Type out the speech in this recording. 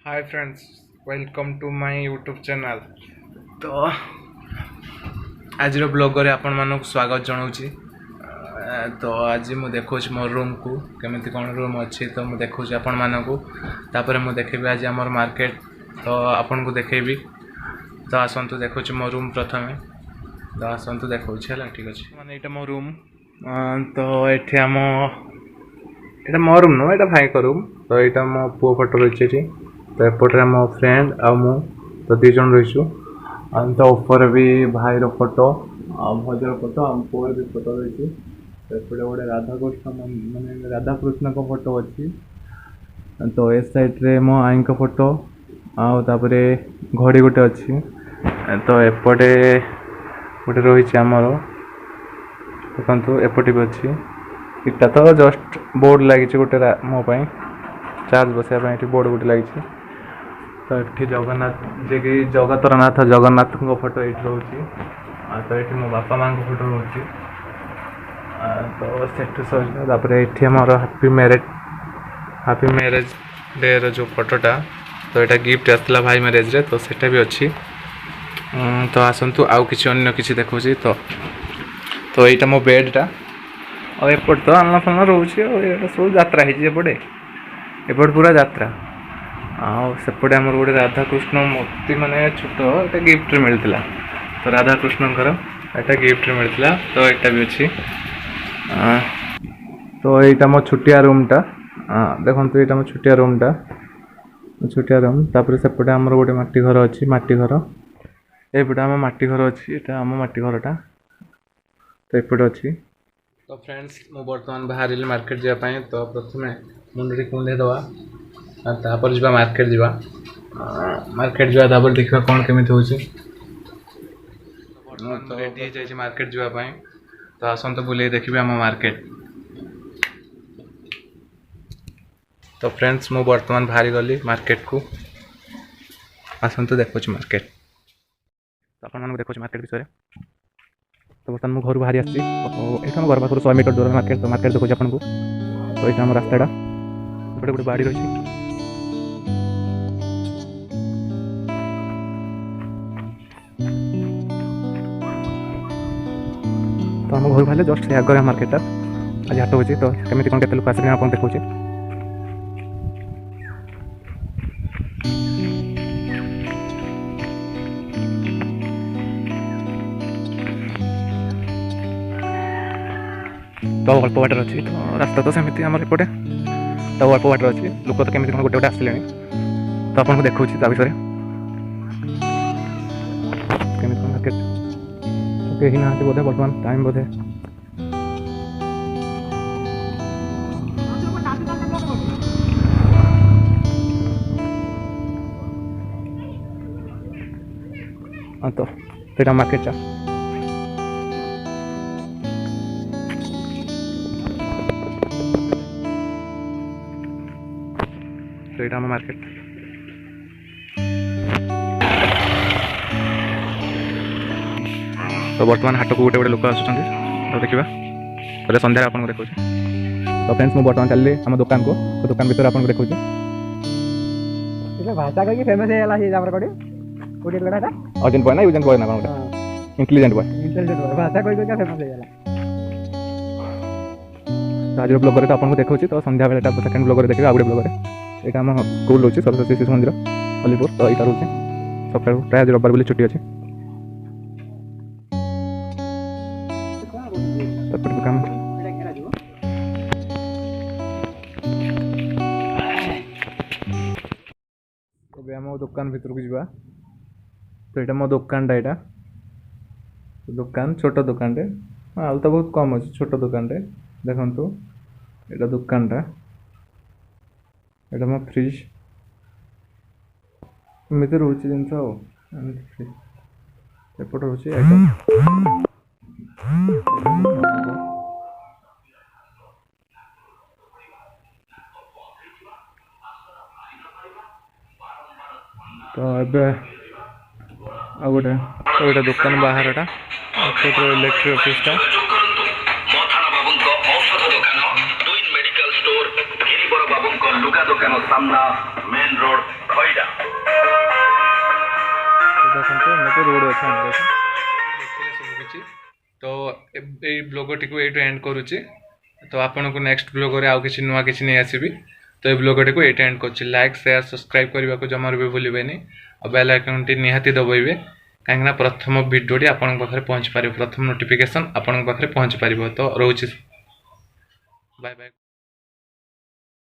Hi friends, welcome to my YouTube channel. तो आज blogger आपण मानक स्वागत जनाऊँगी। तो आज मु देखो मो रूम को केमिति कौन रूम अच्छी, तो मु देखो आपण मानक तापर मु देखेबी आज आमर मार्केट, तो आपन को देखेबी। तो आसतु देखो मो रूम प्रथम, तो आसतु देखो है ठीक अच्छे माने ये मो रूम। तो ये आम ये मो रूम नुह, ये भाई को रूम। तो यहाँ मो पुओ फोटो रही, तो एपटे मो फ्रेंड आ मु तो दी जन रहीचु। तो ऊपर भी भाई फोटो आ भजर फोटो आम पुअर भी फोटो रही। तो एपटे गोटे राधाकृष्ण माने राधाकृष्ण को फोटो अच्छी। तो ए साइड्रे मो आई को फोटो आउे घड़ी गोटे अच्छी। तो एपटे गोटे रही आमर देखु एपटे भी अच्छी। इटा तो जस्ट बोर्ड लगी गोटे मो चार्ज बसाया ये बोर्ड गोटे लगी। तो ये जगन्नाथ जे कि जगतरनाथ जगन्नाथ को फोटो ये रोचे। तो ये मो बापा माँ को फोटो रोचे। तो सेठू सर ये मोर हापी मैरेज डे जो फोटोटा, तो यहाँ गिफ्ट आसला भाई मैरेज रे, तो सेटा भी अच्छी। तो आसतु आउ कि अन्य किसी देखो। तो यहाँ मो बेडटा और एपट तो आलना फालना रोचे सब यात्रा होपटे एपट पूरा यात्रा। सेपटे आमर गोटे राधाकृष्ण मूर्ति माने छोट ये गिफ्ट मिलता। तो राधाकृष्ण यहाँ गिफ्ट मिलता। तो यहाँ भी अच्छी। तो यहाँ मो छुटिया रूमटा देखो, यहाँ मो छुटिया रूमटा छुटिया रूम। तापर सेपटे आमर गोटे माटी घर अच्छी, माटी घर एपटे आम माटी घर अच्छी। यहाँ आम माटी घरटा तो एपटे अच्छी। तो फ्रेंड्स मु बर्तमान बाहर मार्केट जावाई। तो प्रथम मुंडे कुंडे दवा, तापर जा मार्केट जा मार्केट जा तापर देखा कौन केमी हो। तो रेडी जाइए मार्केट जावाई। तो आसतु बुले देखिए आम मार्केट। तो फ्रेंड्स मु बर्तमान बाहरी गली मार्केट को। आसतु देखो मार्केट। तो आप देखो मार्केट विषय। तो बर्तमान मु घर बाहरी आसी। तो घर पाखर 100 मीटर दूर मार्केट। तो मार्केट देखो आपको। तो ये आम रास्ताटा गोटे गोटे बाड़ी रही। तो आम घर बाहर जस्ट से आगे मार्केटा आज हाट हो। तो केमी कौन के लोक आस आप देखा। तो अल्प बाटर अच्छी। तो रास्ता तो सेमती आम एपटे तो अल्प बाटर अच्छी। लोक तो केमी गोटे गोटे आसले। तो आपको देखा विषय केमी मार्केट कहीं ना बोधे बर्तमान टाइम बोधे तो यहाँ मार्केट तो यहाँ मार्केट। तो बर्तमान हाट को गोटे गोटे लोक आस। तो देखा पहले सन्ध्या आपको देखा। तो फ्रेंड्स मु बर्तमान चलिए आम दुकान को। तो दुकान भीतर आपको देखा भाषा कहीं फेमस है अर्जेंट बॉय ना यूजेंट बॉय ना कौन इंटेलिजेंट बॉय भाषा कहीं क्या फेमस है। आज ब्लॉगर तो आपको देखा। तो सन्ध्या बेले सेकेंड ब्लॉगर देखिए आउ गए ब्लॉगर। यहाँ आम स्कूल रोचे सरस्वती शिशु मंदिर हलीपुर। तो यहाँ रोचे सकाल प्राय रविवार बोली छुट्टी अच्छी। आम दुकान भीतर को जा। तो यहाँ मो दुकानटा यहाँ दुकान छोट दुकान आलू तो बहुत कम अच्छे छोट दुकान देखु। यहाँ दुकानटा यहाँ मो फ्रिज एमती रोचे जिनस एपट रोचे। तो ए गोटे तो ये दुकान बाहरटा इलेक्ट्रिक ऑफिसटा लुगा दोकान सामना मेन रोड खैरा କରୁଛି। तो ये ब्लॉगटी को ये एंड करुच्ची। तो आपन को नेक्स्ट ब्लॉग आउ किसी नुआ किसी नहीं आसबि। तो ये ब्लॉगटी को ये एंड कर लाइक शेयर सब्सक्राइब करने को जमार भी भूलें और बेल आइकन टी निहाती दबाइबे कहीं प्रथम भिडियोटी आपन पाखे पहुँच पार प्रथम नोटिफिकेशन आपन पाखे पहुँच पार। तो रोचे बाय बाय।